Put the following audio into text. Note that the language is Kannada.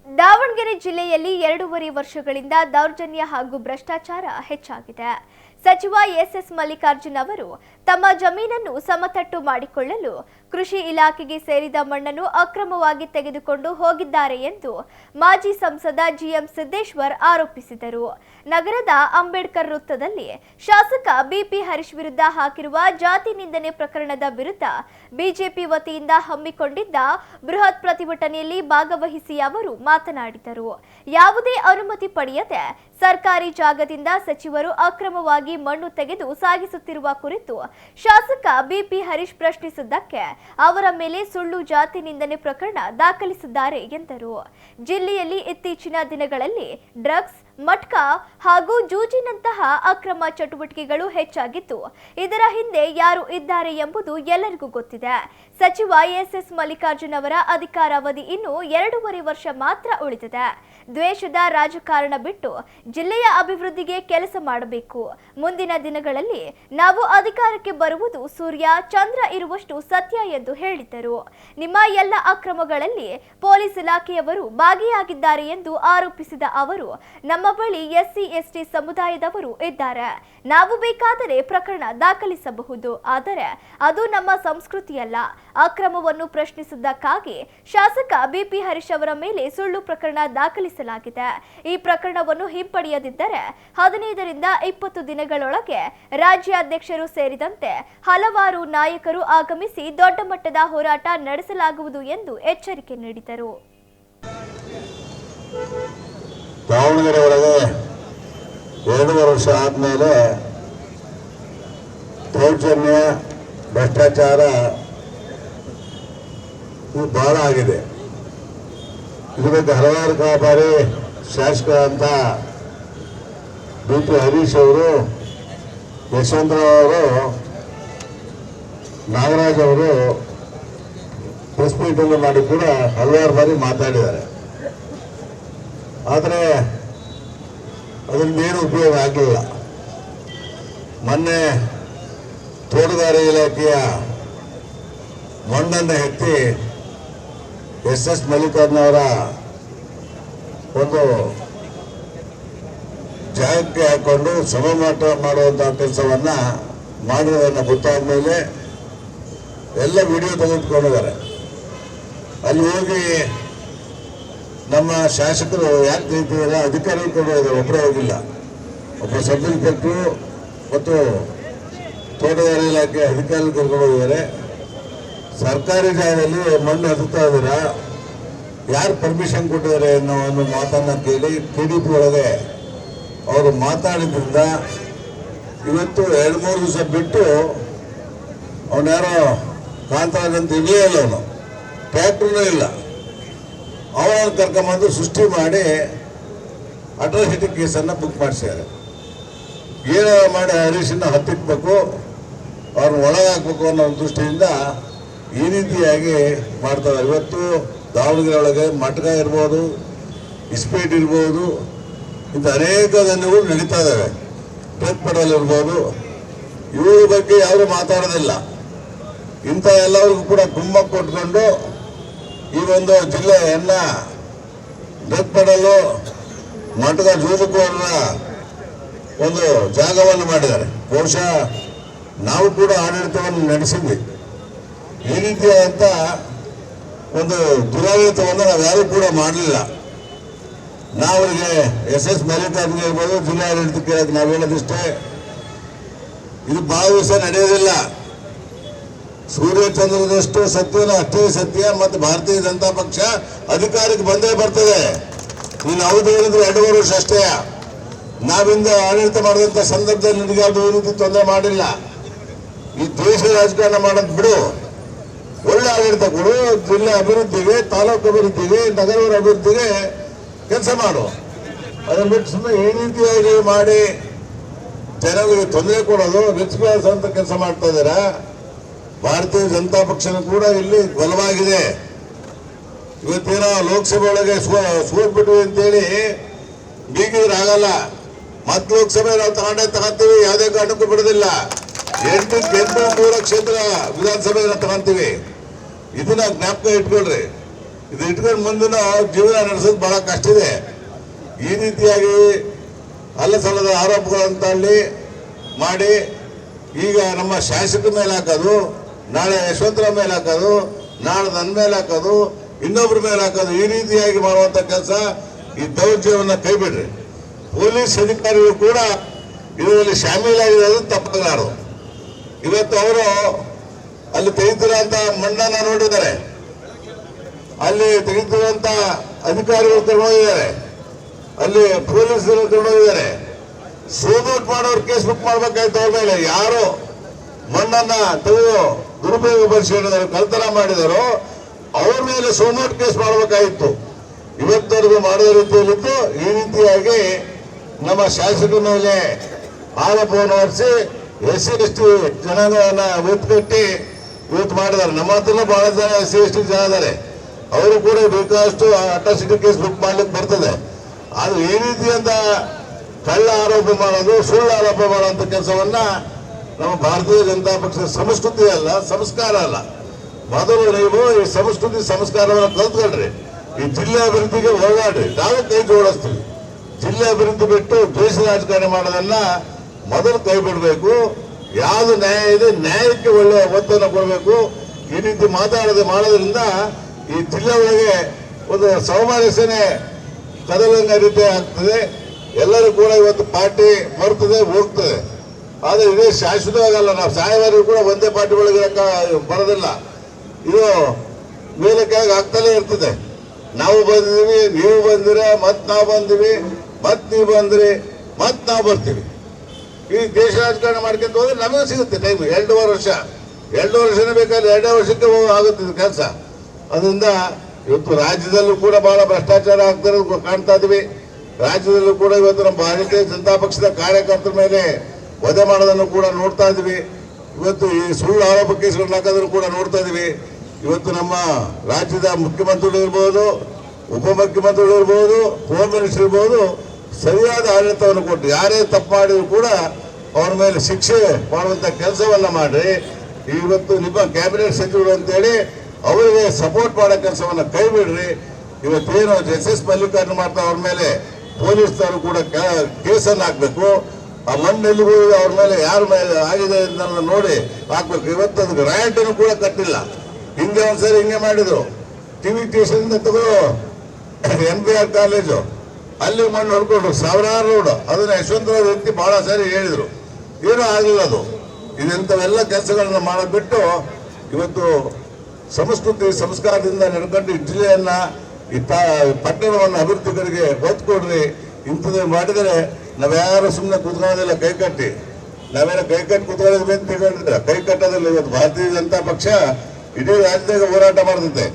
ದಾವಣಗೆರೆ ಜಿಲ್ಲೆಯಲ್ಲಿ 2.5 ವರ್ಷಗಳಿಂದ ದೌರ್ಜನ್ಯ ಹಾಗೂ ಭ್ರಷ್ಟಾಚಾರ ಹೆಚ್ಚಾಗಿದೆ. ಸಚಿವ ಎಸ್ ಮಲ್ಲಿಕಾರ್ಜುನ್ ಅವರು ತಮ್ಮ ಜಮೀನನ್ನು ಸಮತಟ್ಟು ಮಾಡಿಕೊಳ್ಳಲು ಕೃಷಿ ಇಲಾಖೆಗೆ ಸೇರಿದ ಮಣ್ಣನ್ನು ಅಕ್ರಮವಾಗಿ ತೆಗೆದುಕೊಂಡು ಹೋಗಿದ್ದಾರೆ ಎಂದು ಮಾಜಿ ಸಂಸದ ಜಿಎಂ ಸಿದ್ದೇಶ್ವರ್ ಆರೋಪಿಸಿದರು. ನಗರದ ಅಂಬೇಡ್ಕರ್ ವೃತ್ತದಲ್ಲಿ ಶಾಸಕ ಬಿಪಿ ಹರೀಶ್ ವಿರುದ್ಧ ಹಾಕಿರುವ ಜಾತಿ ನಿಂದನೆ ಪ್ರಕರಣದ ವಿರುದ್ಧ ಬಿಜೆಪಿ ವತಿಯಿಂದ ಹಮ್ಮಿಕೊಂಡಿದ್ದ ಬೃಹತ್ ಪ್ರತಿಭಟನೆಯಲ್ಲಿ ಭಾಗವಹಿಸಿ ಅವರು ಮಾತನಾಡಿದರು. ಯಾವುದೇ ಅನುಮತಿ ಪಡೆಯದೆ ಸರ್ಕಾರಿ ಜಾಗದಿಂದ ಸಚಿವರು ಅಕ್ರಮವಾಗಿ ಮಣ್ಣು ತೆಗೆದು ಸಾಗಿಸುತ್ತಿರುವ ಕುರಿತು ಶಾಸಕ ಬಿಪಿ ಹರೀಶ್ ಪ್ರಶ್ನಿಸಿದ್ದಕ್ಕೆ ಅವರ ಮೇಲೆ ಸುಳ್ಳು ಜಾತಿ ನಿಂದನೆ ಪ್ರಕರಣ ದಾಖಲಿಸಿದ್ದಾರೆ ಎಂದರು. ಜಿಲ್ಲೆಯಲ್ಲಿ ಇತ್ತೀಚಿನ ದಿನಗಳಲ್ಲಿ ಡ್ರಗ್ಸ್, ಮಟ್ಕಾ ಹಾಗೂ ಜೂಜಿನಂತಹ ಅಕ್ರಮ ಚಟುವಟಿಕೆಗಳು ಹೆಚ್ಚಾಗಿದ್ದು, ಇದರ ಹಿಂದೆ ಯಾರು ಇದ್ದಾರೆ ಎಂಬುದು ಎಲ್ಲರಿಗೂ ಗೊತ್ತಿದೆ. ಸಚಿವ ಎಸ್ ಮಲ್ಲಿಕಾರ್ಜುನ್ ಅವರ ಅಧಿಕಾರಾವಧಿ ಇನ್ನು 2.5 ವರ್ಷ ಮಾತ್ರ ಉಳಿದಿದೆ. ದ್ವೇಷದ ರಾಜಕಾರಣ ಬಿಟ್ಟು ಜಿಲ್ಲೆಯ ಅಭಿವೃದ್ಧಿಗೆ ಕೆಲಸ ಮಾಡಬೇಕು. ಮುಂದಿನ ದಿನಗಳಲ್ಲಿ ನಾವು ಅಧಿಕಾರಕ್ಕೆ ಬರುವುದು ಸೂರ್ಯ ಚಂದ್ರ ಇರುವಷ್ಟು ಸತ್ಯ ಎಂದು ಹೇಳಿದರು. ನಿಮ್ಮ ಎಲ್ಲ ಅಕ್ರಮಗಳಲ್ಲಿ ಪೊಲೀಸ್ ಇಲಾಖೆಯವರು ಭಾಗಿಯಾಗಿದ್ದಾರೆ ಎಂದು ಆರೋಪಿಸಿದ ಅವರು, ನಮ್ಮ ಬಳಿ ಎಸ್ಸಿ ಎಸ್ಟಿ ಸಮುದಾಯದವರು ಇದ್ದಾರೆ. ನಾವು ಬೇಕಾದರೆ ಪ್ರಕರಣ ದಾಖಲಿಸಬಹುದು, ಆದರೆ ಅದು ನಮ್ಮ ಸಂಸ್ಕೃತಿಯಲ್ಲ. ಅಕ್ರಮವನ್ನು ಪ್ರಶ್ನಿಸಿದ್ದಕ್ಕಾಗಿ ಶಾಸಕ ಬಿಪಿ ಹರೀಶ್ ಅವರ ಮೇಲೆ ಸುಳ್ಳು ಪ್ರಕರಣ ದಾಖಲಿಸಲಾಗಿದೆ. ಈ ಪ್ರಕರಣವನ್ನು ಹಿಂಪಡೆಯದಿದ್ದರೆ 15ರಿಂದ 20 ದಿನಗಳೊಳಗೆ ರಾಜ್ಯಾಧ್ಯಕ್ಷರು ಸೇರಿದಂತೆ ಹಲವಾರು ನಾಯಕರು ಆಗಮಿಸಿ ದೊಡ್ಡ ಮಟ್ಟದ ಹೋರಾಟ ನಡೆಸಲಾಗುವುದು ಎಂದು ಎಚ್ಚರಿಕೆ ನೀಡಿದರು. ದಾವಣಗೆರೆ ಒಳಗೆ 2 ವರ್ಷ ಆದಮೇಲೆ ದೌರ್ಜನ್ಯ, ಭ್ರಷ್ಟಾಚಾರ ಬಹಳ ಆಗಿದೆ. ಇದ್ರ ಬಗ್ಗೆ ಹಲವಾರು ಬಾರಿ ಶಾಸಕರಂತ ಬಿಪಿ ಹರೀಶ್ ಅವರು, ಯಶವಂತರಾವ್ ಅವರು, ನಾಗರಾಜ್ ಅವರು ಪ್ರೆಸ್ ಮೀಟನ್ನು ಮಾಡಿ ಕೂಡ ಹಲವಾರು ಬಾರಿ ಮಾತಾಡಿದ್ದಾರೆ. ಆದರೆ ಅದರಿಂದೇನು ಉಪಯೋಗ ಆಗಲಿಲ್ಲ. ಮೊನ್ನೆ ತೋಟಗಾರಿಕೆ ಇಲಾಖೆಯ ಮಣ್ಣನ್ನು ಎತ್ತಿ ಎಸ್ ಮಲ್ಲಿಕಾರ್ಜುನ್ ಅವರ ಒಂದು ಜಾಗಕ್ಕೆ ಹಾಕೊಂಡು ಸಮಮಾಟ ಮಾಡುವಂತಹ ಕೆಲಸವನ್ನ ಮಾಡಿರೋದನ್ನು ಗೊತ್ತಾದ ಮೇಲೆ ಎಲ್ಲ ವಿಡಿಯೋ ತೆಗೆದುಕೊಂಡಿದ್ದಾರೆ. ಅಲ್ಲಿ ಹೋಗಿ ನಮ್ಮ ಶಾಸಕರು ಯಾಕೆ ತೆಗಿತಿದ್ದಾರೆ, ಅಧಿಕಾರಿಗಳು ಕೊಡೋದು ಒಬ್ಬರೇ ಹೋಗಿಲ್ಲ. ಒಬ್ಬ ಸಬ್ ಇನ್ಸ್ಪೆಕ್ಟರು ಮತ್ತು ತೋಟಗಾರಿಕೆ ಇಲಾಖೆ ಅಧಿಕಾರಿಗಳು ಕರ್ಕೊಂಡು ಹೋಗಿದ್ದಾರೆ. ಸರ್ಕಾರಿ ಜಾಗದಲ್ಲಿ ಮಣ್ಣು ಹತ್ತುತ್ತಾ ಇದ್ದೀರಾ, ಯಾರು ಪರ್ಮಿಷನ್ ಕೊಟ್ಟಿದ್ದಾರೆ ಅನ್ನೋ ಒಂದು ಮಾತನ್ನು ಕೇಳಿ KDP ಒಳಗೆ ಅವರು ಮಾತಾಡಿದ್ರಿಂದ ಇವತ್ತು 2-3 ದಿವಸ ಬಿಟ್ಟು ಅವನ್ಯಾರೋ ಕಾಂತರಾಜಂತ ಇಲ್ಲೇ ಇಲ್ಲ, ಅವನು ಟ್ರ್ಯಾಕ್ಟರ್ನೂ ಇಲ್ಲ, ಅವನನ್ನು ಕರ್ಕೊಂಬಂದು ಸೃಷ್ಟಿ ಮಾಡಿ ಅಟ್ರಾಸಿಟಿ ಕೇಸನ್ನು ಬುಕ್ ಮಾಡಿಸಿದ್ದಾರೆ. ಏನೋ ಮಾಡಿ ಹರೀಶನ್ನ ಹತ್ತಿಕ್ಬೇಕು, ಅವ್ರನ್ನ ಒಳಗಾಕ್ಬೇಕು ಅನ್ನೋ ದೃಷ್ಟಿಯಿಂದ ಈ ರೀತಿಯಾಗಿ ಮಾಡ್ತಾರೆ. ಇವತ್ತು ದಾವಣಗೆರೆ ಒಳಗೆ ಮಟ್ಕಾ ಇರ್ಬೋದು, ಇಸ್ಪೇಟ್ ಇರ್ಬೋದು, ಇಂಥ ಅನೇಕ ಧನ್ಯಗಳು ನಡೀತಾ ಇದ್ದಾವೆ. ಡ್ರಗ್ ಪೆಡಲ್ ಇರ್ಬೋದು, ಇವ್ರ ಬಗ್ಗೆ ಯಾರು ಮಾತಾಡೋದಿಲ್ಲ. ಇಂಥ ಎಲ್ಲರಿಗೂ ಕೂಡ ಕುಮ್ಮಕ್ಕು ಕೊಟ್ಕೊಂಡು ಈ ಒಂದು ಜಿಲ್ಲೆಯನ್ನ ಡ್ರಗ್ ಪೆಡಲು, ಮಟ್ಕಾ ಜೂಜುಕೋರರ ಒಂದು ಜಾಗವನ್ನು ಮಾಡಿದ್ದಾರೆ. ಬಹುಶಃ ನಾವು ಕೂಡ ಆಡಳಿತವನ್ನು ನಡೆಸಿದ್ವಿ. ಈ ರೀತಿಯಾದಂಥ ಒಂದು ದುರಾಡಳಿತವನ್ನು ನಾವು ಯಾರೂ ಕೂಡ ಮಾಡಲಿಲ್ಲ. ನಾವರಿಗೆ ಎಸ್ ಮಲ್ಲಿಕಾರ್ಜುನ್ ಇರ್ಬೋದು, ಜಿಲ್ಲಾಡಳಿತಕ್ಕೆ ನಾವು ಹೇಳೋದಿಷ್ಟೇ, ಇದು ಬಹಳ ದಿವಸ ನಡೆಯೋದಿಲ್ಲ. ಸೂರ್ಯಚಂದ್ರದಷ್ಟು ಸತ್ಯನ ಅಷ್ಟೇ ಸತ್ಯ. ಮತ್ತು ಭಾರತೀಯ ಜನತಾ ಪಕ್ಷ ಅಧಿಕಾರಕ್ಕೆ ಬಂದೇ ಬರ್ತದೆ. ನೀನು ಹೌದು ಹೇಳಿದ್ರೆ 2 ವರ್ಷ ಅಷ್ಟೇ. ನಾವಿಂದ ಆಡಳಿತ ಮಾಡಿದಂಥ ಸಂದರ್ಭದಲ್ಲಿ ನಿನಗೆ ಯಾವುದೋ ರೀತಿ ತೊಂದರೆ ಮಾಡಿಲ್ಲ. ಈ ದೇಶ ರಾಜಕಾರಣ ಮಾಡೋದು ಬಿಡು, ಒಳ್ಳೆ ಆಡಳಿತ ಕೊಡು. ಜಿಲ್ಲೆ ಅಭಿವೃದ್ಧಿಗೆ, ತಾಲೂಕು ಅಭಿವೃದ್ಧಿಗೆ, ನಗರವರ ಅಭಿವೃದ್ಧಿಗೆ ಕೆಲಸ ಮಾಡು. ಅದನ್ನು ಬಿಟ್ಟು ಸುಮ್ಮನೆ ಈ ರೀತಿಯಾಗಿ ಮಾಡಿ ಜನರಿಗೆ ತೊಂದರೆ ಕೊಡೋದು, ರಿಚ್ಕೊಳ್ಳೋಂಥ ಕೆಲಸ ಮಾಡ್ತಾ ಇದ್ದೀರಾ. ಭಾರತೀಯ ಜನತಾ ಪಕ್ಷನೂ ಕೂಡ ಇಲ್ಲಿ ಬಲವಾಗಿದೆ. ಇವತ್ತೇನೋ ಲೋಕಸಭೆ ಒಳಗೆ ಸೋತ್ಬಿಟ್ವಿ ಅಂತೇಳಿ ಬೀಗಿದ್ರೆ ಆಗಲ್ಲ. ಮತ್ತೆ ಲೋಕಸಭೆ ನಾವು ತಗೊಂತೀವಿ, ಯಾವುದೇ ಕಾರಣಕ್ಕೂ ಬಿಡೋದಿಲ್ಲ. 8 ಕ್ಷೇತ್ರ ವಿಧಾನಸಭೆ ತಗೊಂತೀವಿ. ಇದನ್ನ ಜ್ಞಾಪಕ ಇಟ್ಕೊಳ್ರಿ. ಇದು ಇಟ್ಕೊಂಡು ಮುಂದಿನ ಜೀವನ ನಡೆಸೋದು ಬಹಳ ಕಷ್ಟ ಇದೆ. ಈ ರೀತಿಯಾಗಿ ಅಲ್ಲ ಸಲ್ಲದ ಆರೋಪಗಳಂತ ಮಾಡಿ ಈಗ ನಮ್ಮ ಶಾಸಕರ ಮೇಲೆ ಹಾಕೋದು, ನಾಳೆ ಯಶವಂತರಾವ್ ಮೇಲೆ ಹಾಕೋದು, ನಾಳೆ ನನ್ನ ಮೇಲೆ ಹಾಕೋದು, ಇನ್ನೊಬ್ಬರ ಮೇಲೆ ಹಾಕೋದು, ಈ ರೀತಿಯಾಗಿ ಮಾಡುವಂತ ಕೆಲಸ, ಈ ದೌರ್ಜನ್ಯವನ್ನ ಕೈ ಬಿಡ್ರಿ. ಪೊಲೀಸ್ ಅಧಿಕಾರಿಗಳು ಕೂಡ ಇದರಲ್ಲಿ ಶಾಮೀಲಾಗಿರೋದು ತಪ್ಪಾಗಲಾರದು. ಇವತ್ತು ಅವರು ಅಲ್ಲಿ ತೆಗೆದಿರೋಂಥ ಮಣ್ಣನ್ನ ನೋಡಿದ್ದಾರೆ, ಅಲ್ಲಿ ತೆಗೆದಿರುವಂತ ಅಧಿಕಾರಿಗಳು ತಗೊಂಡಿದ್ದಾರೆ, ಅಲ್ಲಿ ಪೊಲೀಸರು ತಗೊಂಡಿದ್ದಾರೆ. ಸೋದೋಟ್ ಮಾಡೋರು ಕೇಸ್ ಬುಕ್ ಮಾಡ್ಬೇಕಾಯ್ತು. ಅವ್ರ ಮೇಲೆ ಯಾರು ಮಣ್ಣನ್ನ ತೆಗೆದು ದುರುಪಯೋಗ ಪರಿಶೀಲನೆ ಕಳ್ತನ ಮಾಡಿದಾರೋ ಅವ್ರ ಮೇಲೆ ಸೋಮೋಟ್ ಕೇಸ್ ಮಾಡಬೇಕಾಗಿತ್ತು. ಇವತ್ತವರೆಗೂ ಮಾಡೋ ರೀತಿಯಲ್ಲಿದ್ದು ಈ ರೀತಿಯಾಗಿ ನಮ್ಮ ಶಾಸಕರ ಮೇಲೆ ಆರೋಪವನ್ನು ಹೊರಿಸಿ SC/ST ಜನಾಂಗವನ್ನ ಒತ್ತುಗಟ್ಟಿ ಇವತ್ತು ಮಾಡಿದ್ದಾರೆ. ನಮ್ಮ ಹತ್ರನೂ ಬಹಳ ಜನ SC/ST ಜನ ಇದ್ದಾರೆ. ಅವರು ಕೂಡ ಬೇಕಾದಷ್ಟು ಅಟ್ರಾಸಿಟಿ ಕೇಸ್ ಬುಕ್ ಮಾಡ್ಲಿಕ್ಕೆ ಬರ್ತದೆ. ಆದ್ರೆ ಈ ರೀತಿಯಂತ ಕಳ್ಳ ಆರೋಪ ಮಾಡೋದು, ಸುಳ್ಳು ಆರೋಪ ಮಾಡುವಂತ ಕೆಲಸವನ್ನ ನಮ್ಮ ಭಾರತೀಯ ಜನತಾ ಪಕ್ಷದ ಸಂಸ್ಕೃತಿ ಅಲ್ಲ, ಸಂಸ್ಕಾರ ಅಲ್ಲ. ಮೊದಲು ನೀವು ಈ ಸಂಸ್ಕೃತಿ ಸಂಸ್ಕಾರವನ್ನು ಕಲ್ತ್ಕೊಳ್ರಿ. ಈ ಜಿಲ್ಲೆ ಅಭಿವೃದ್ಧಿಗೆ ಹೋರಾಡ್ರಿ, ನಾವು ಕೈ ಜೋಡಿಸ್ತೀವಿ. ಜಿಲ್ಲೆ ಅಭಿವೃದ್ಧಿ ಬಿಟ್ಟು ದೇಶ ರಾಜಕಾರಣ ಮಾಡೋದನ್ನ ಮೊದಲು ಕೈ ಬಿಡಬೇಕು. ಯಾವುದು ನ್ಯಾಯ ಇದೆ ನ್ಯಾಯಕ್ಕೆ ಒಳ್ಳೆಯ ಒತ್ತನ್ನು ಕೊಡಬೇಕು. ಈ ರೀತಿ ಮಾಡೋದ್ರಿಂದ ಈ ಜಿಲ್ಲೆ ಒಳಗೆ ಒಂದು ಸಾಮರಸ್ಯನೇ ಕದಲಂಗ ರೀತಿ ಆಗ್ತದೆ. ಎಲ್ಲರೂ ಕೂಡ ಇವತ್ತು ಪಾರ್ಟಿ ಬರ್ತದೆ ಹೋಗ್ತದೆ, ಆದರೆ ಇದೇ ಶಾಶ್ವತವಾಗಲ್ಲ. ನಾವು ಸಾಯವರೆಗೂ ಕೂಡ ಒಂದೇ ಪಾರ್ಟಿ ಒಳಗೆ ಬರೋದಿಲ್ಲ. ಇದು ಮೇಲೆ ಕೆಳಗೆ ಆಗ್ತಲೇ ಇರ್ತದೆ. ನಾವು ಬಂದಿದ್ದೀವಿ, ನೀವು ಬಂದಿರ, ಮತ್ ನಾವು ಬಂದಿವಿ, ಮತ್ ನೀವು ಬಂದ್ರಿ, ಮತ್ ನಾವು ಬರ್ತೀವಿ. ಈ ದೇಶ ರಾಜಕಾರಣ ಮಾಡ್ಕೊಂತ ಹೋದ್ರೆ ನಮಗೆ ಸಿಗುತ್ತೆ ಟೈಮ್. 2.5 ವರ್ಷ, 2 ವರ್ಷನೇ ಬೇಕಾದ್ರೆ 2 ವರ್ಷಕ್ಕೆ ಆಗುತ್ತೆ ಕೆಲಸ. ಅದರಿಂದ ಇವತ್ತು ರಾಜ್ಯದಲ್ಲೂ ಕೂಡ ಬಹಳ ಭ್ರಷ್ಟಾಚಾರ ಆಗ್ತಿರೋದು ಕಾಣ್ತಾ ಇದೀವಿ. ರಾಜ್ಯದಲ್ಲೂ ಕೂಡ ಇವತ್ತು ನಮ್ಮ ಭಾರತೀಯ ಜನತಾ ಪಕ್ಷದ ಕಾರ್ಯಕರ್ತರ ಮೇಲೆ ವಧೆ ಮಾಡೋದನ್ನು ಕೂಡ ನೋಡ್ತಾ ಇದೀವಿ. ಇವತ್ತು ಈ ಸುಳ್ಳು ಆರೋಪ ಕೇಸ್ಗಳನ್ನ ಹಾಕೋದನ್ನು ಕೂಡ ನೋಡ್ತಾ ಇದೀವಿ. ಇವತ್ತು ನಮ್ಮ ರಾಜ್ಯದ ಮುಖ್ಯಮಂತ್ರಿಗಳು ಇರ್ಬೋದು, ಉಪಮುಖ್ಯಮಂತ್ರಿಗಳು ಇರ್ಬೋದು, ಹೋಮ್ ಮಿನಿಸ್ಟರ್ ಇರ್ಬೋದು, ಸರಿಯಾದ ಆಡಳಿತವನ್ನು ಕೊಟ್ಟು ಯಾರೇ ತಪ್ಪು ಮಾಡಿದ್ರು ಕೂಡ ಅವ್ರ ಮೇಲೆ ಶಿಕ್ಷೆ ಮಾಡುವಂತ ಕೆಲಸವನ್ನ ಮಾಡ್ರಿ. ಇವತ್ತು ನಿಮ್ಮ ಕ್ಯಾಬಿನೆಟ್ ಸಚಿವರು ಅಂತೇಳಿ ಅವರಿಗೆ ಸಪೋರ್ಟ್ ಮಾಡೋ ಕೆಲಸವನ್ನ ಕೈ ಬಿಡ್ರಿ. ಇವತ್ತೇನು SS ಮಲ್ಲಿಕಾರ್ಜುನ ಮಾಡ್ತಾ ಅವ್ರ ಮೇಲೆ ಪೊಲೀಸರು ಕೂಡ ಕೇಸನ್ನು ಹಾಕ್ಬೇಕು. ಆ ಮಣ್ಣೆಲ್ಲಿ ಹೋಗಿ ಅವ್ರ ಮೇಲೆ ಯಾರ ಮೇಲೆ ಆಗಿದೆ ಅಂತ ನೋಡಿ ಹಾಕ್ಬೇಕು. ಇವತ್ತು ಅದಕ್ಕೆ ರಾಯಟನ್ನು ಕೂಡ ಕಟ್ಟಿಲ್ಲ. ಹಿಂಗೆ ಒಂದ್ಸರಿ ಹಿಂಗೆ ಮಾಡಿದ್ರು. TV ಸ್ಟೇಷನ್ ತಗೊಂಡು NBR ಕಾಲೇಜು ಅಲ್ಲಿ ಮಣ್ಣು ಹೊಡ್ಕೊಂಡ್ರು, ಸಾವಿರಾರು ರೋಡ್. ಅದನ್ನ ಯಶವಂತರಾವ್ ವ್ಯಕ್ತಿ ಬಹಳ ಸಾರಿ ಹೇಳಿದ್ರು, ಏನೂ ಆಗಲಿಲ್ಲ ಅದು. ಇದೆಂಥವೆಲ್ಲ ಕೆಲಸಗಳನ್ನ ಮಾಡಿಬಿಟ್ಟು ಇವತ್ತು ಸಂಸ್ಕೃತಿ ಸಂಸ್ಕಾರದಿಂದ ನಡ್ಕೊಂಡು ಈ ಜಿಲ್ಲೆಯನ್ನ ಈ ಪಟ್ಟಣವನ್ನು ಅಭಿವೃದ್ಧಿ ಕಡೆಗೆ ಒತ್ತು ಕೊಡ್ರಿ. ಇಂಥದ್ದು ಮಾಡಿದರೆ ನಾವ್ಯಾರು ಸುಮ್ಮನೆ ಕೂತ್ಕೊಳ್ಳೋದಿಲ್ಲ ಕೈ ಕಟ್ಟಿ. ನಾವೇನೋ ಕೈ ಕಟ್ಟಿ ಕೂತ್ಕೊಳ್ಳೋದು ಅಂತ ಹೇಳಿದ್ರೆ ಕೈ ಕಟ್ಟೋದಿಲ್ಲ. ಇವತ್ತು ಭಾರತೀಯ ಜನತಾ ಪಕ್ಷ ಇಡೀ ರಾಜ್ಯದಾಗ ಹೋರಾಟ ಮಾಡ್ತೈತೆ.